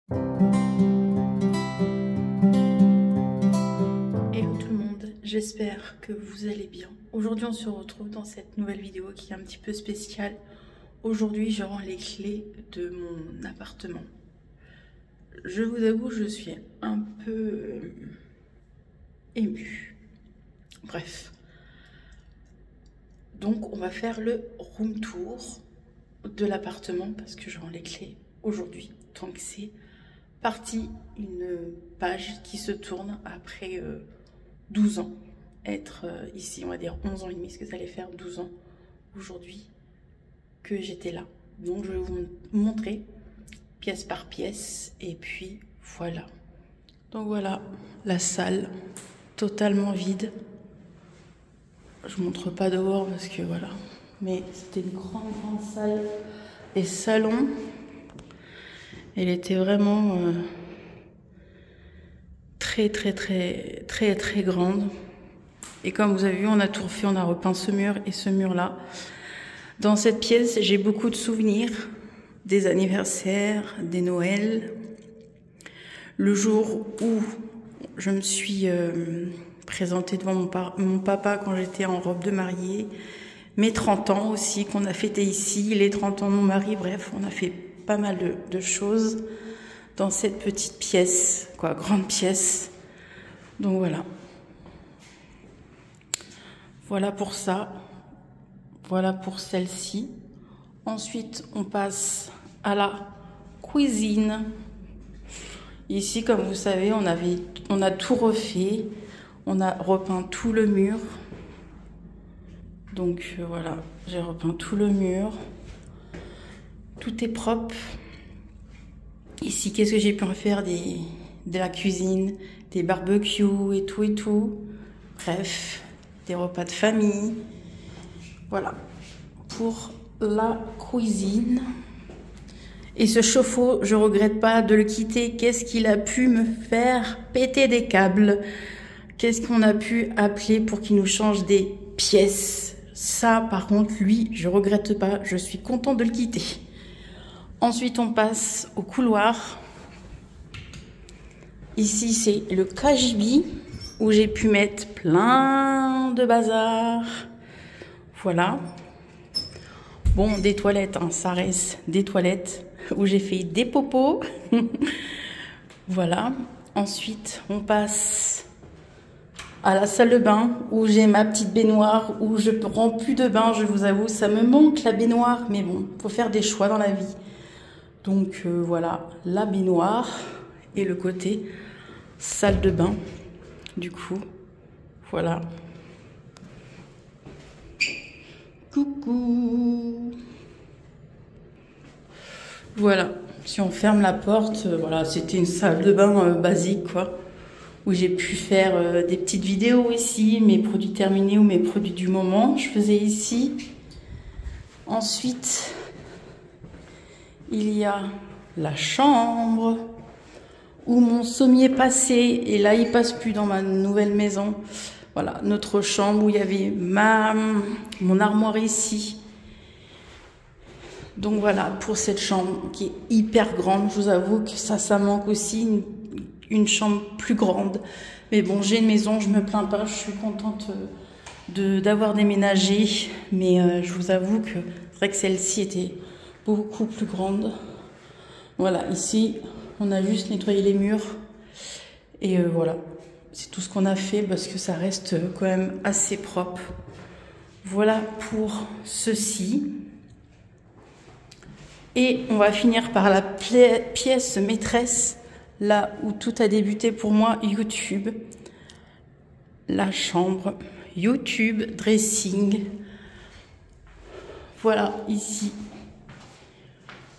Hello tout le monde, j'espère que vous allez bien. Aujourd'hui on se retrouve dans cette nouvelle vidéo qui est un petit peu spéciale. Aujourd'hui je rends les clés de mon appartement. Je vous avoue, je suis un peu émue. Bref. Donc on va faire le room tour de l'appartement parce que je rends les clés aujourd'hui. Donc c'est parti, une page qui se tourne après 12 ans. Être ici, on va dire 11 ans et demi, parce que ça allait faire 12 ans aujourd'hui que j'étais là. Donc je vais vous montrer pièce par pièce et puis voilà. Donc voilà la salle totalement vide. Je montre pas dehors parce que voilà. Mais c'était une grande salle. Et salon, elle était vraiment très grande. Et comme vous avez vu, on a tout refait, on a repeint ce mur et ce mur-là. Dans cette pièce, j'ai beaucoup de souvenirs, des anniversaires, des Noëls. Le jour où je me suis présentée devant mon papa quand j'étais en robe de mariée. Mes 30 ans aussi qu'on a fêté ici, les 30 ans de mon mari, bref, on a fait pas mal de choses dans cette petite pièce, quoi, grande pièce. Donc voilà. Voilà pour ça. Voilà pour celle-ci. Ensuite, on passe à la cuisine. Ici, comme vous savez, on a tout refait. On a repeint tout le mur. Donc voilà, j'ai repeint tout le mur. Tout est propre. Ici, qu'est-ce que j'ai pu en faire de la cuisine, des barbecues et tout. Bref, des repas de famille. Voilà, pour la cuisine. Et ce chauffe-eau, je regrette pas de le quitter. Qu'est-ce qu'il a pu me faire péter des câbles? Qu'est-ce qu'on a pu appeler pour qu'il nous change des pièces? Ça, par contre, lui, je regrette pas. Je suis contente de le quitter. Ensuite, on passe au couloir. Ici, c'est le KGB où j'ai pu mettre plein de bazar. Voilà. Bon, des toilettes, hein, ça reste des toilettes où j'ai fait des popos. Voilà. Ensuite, on passe à la salle de bain où j'ai ma petite baignoire, où je prends plus de bain, je vous avoue, ça me manque la baignoire, mais bon, faut faire des choix dans la vie. Donc voilà, la baignoire et le côté salle de bain, du coup, voilà. Coucou. Voilà, si on ferme la porte, voilà, c'était une salle de bain basique, quoi. Où j'ai pu faire des petites vidéos ici, mes produits terminés ou mes produits du moment, je faisais ici. Ensuite, il y a la chambre où mon sommier passait, et là il passe plus dans ma nouvelle maison. Voilà, notre chambre où il y avait mon armoire ici. Donc voilà, pour cette chambre qui est hyper grande, je vous avoue que ça manque aussi une chambre plus grande. Mais bon, j'ai une maison, je me plains pas, je suis contente d'avoir déménagé. Mais je vous avoue que c'est vrai que celle-ci était beaucoup plus grande. Voilà, ici, on a juste nettoyé les murs. Et voilà, c'est tout ce qu'on a fait parce que ça reste quand même assez propre. Voilà pour ceci. Et on va finir par la pièce maîtresse, là où tout a débuté pour moi, YouTube. La chambre, YouTube, dressing. Voilà, ici.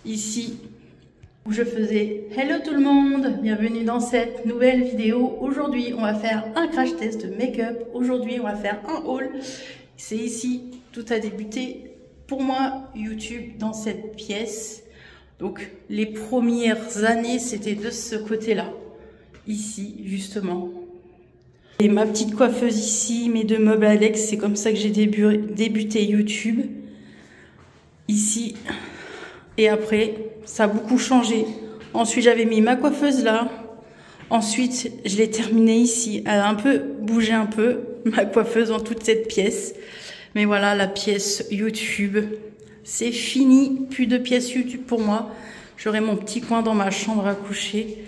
Ici, où je faisais « Hello tout le monde, bienvenue dans cette nouvelle vidéo. Aujourd'hui, on va faire un crash test de make-up. Aujourd'hui, on va faire un haul. C'est ici, tout a débuté pour moi, YouTube, dans cette pièce. Donc, les premières années, c'était de ce côté-là. Ici, justement. Et ma petite coiffeuse ici, mes deux meubles Alex, c'est comme ça que j'ai débuté YouTube. Ici. Et après, ça a beaucoup changé Ensuite, j'avais mis ma coiffeuse là. Ensuite, je l'ai terminée ici. Elle a un peu bougé un peu, ma coiffeuse dans toute cette pièce. Mais voilà, la pièce YouTube, c'est fini. Plus de pièces YouTube pour moi. J'aurai mon petit coin dans ma chambre à coucher.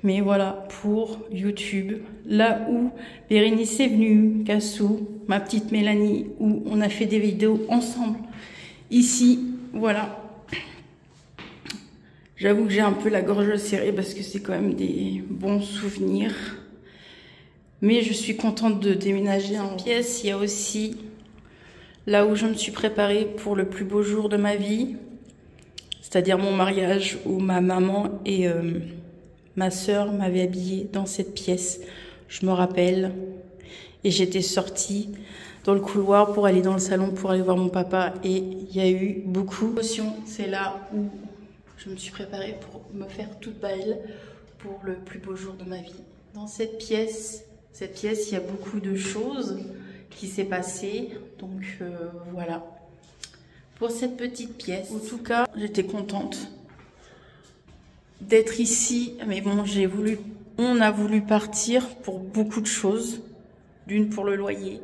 Mais voilà, pour YouTube, là où Bérénice est venue, Cassou, ma petite Mélanie, où on a fait des vidéos ensemble. Ici, voilà. J'avoue que j'ai un peu la gorge serrée parce que c'est quand même des bons souvenirs. Mais je suis contente de déménager en pièce. Il y a aussi là où je me suis préparée pour le plus beau jour de ma vie. C'est-à-dire mon mariage où ma maman et ma sœur m'avaient habillée dans cette pièce. Je me rappelle. Et j'étais sortie dans le couloir pour aller dans le salon pour aller voir mon papa. Et il y a eu beaucoup d'émotions. C'est là où je me suis préparée pour me faire toute belle pour le plus beau jour de ma vie. Dans cette pièce, il y a beaucoup de choses qui s'est passé. Donc voilà. Pour cette petite pièce. En tout cas, j'étais contente d'être ici. Mais bon, on a voulu partir pour beaucoup de choses. D'une pour le loyer,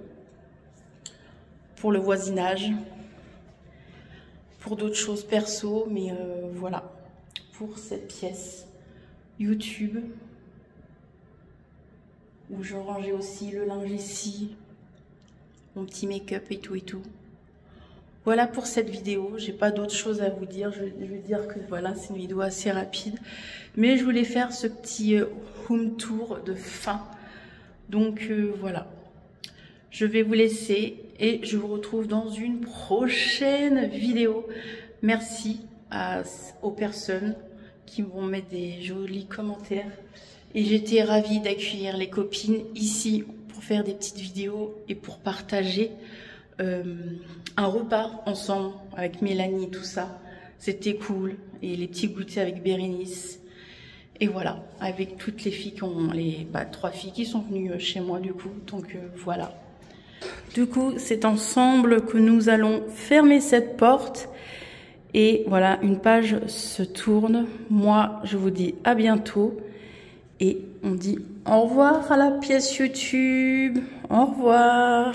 pour le voisinage, pour d'autres choses perso, mais voilà, pour cette pièce YouTube, où je rangeais aussi le linge ici, mon petit make-up et tout et tout. Voilà pour cette vidéo, j'ai pas d'autre chose à vous dire, je vais dire que voilà, c'est une vidéo assez rapide, mais je voulais faire ce petit home tour de fin, donc voilà. Je vais vous laisser et je vous retrouve dans une prochaine vidéo. Merci aux personnes qui vont mettre des jolis commentaires. Et j'étais ravie d'accueillir les copines ici pour faire des petites vidéos et pour partager un repas ensemble avec Mélanie, tout ça. C'était cool. Et les petits goûters avec Bérénice. Et voilà, avec toutes les filles qui ont trois filles qui sont venues chez moi du coup. Donc voilà. Du coup, c'est ensemble que nous allons fermer cette porte. Et voilà, une page se tourne. Moi, je vous dis à bientôt. Et on dit au revoir à la pièce YouTube. Au revoir.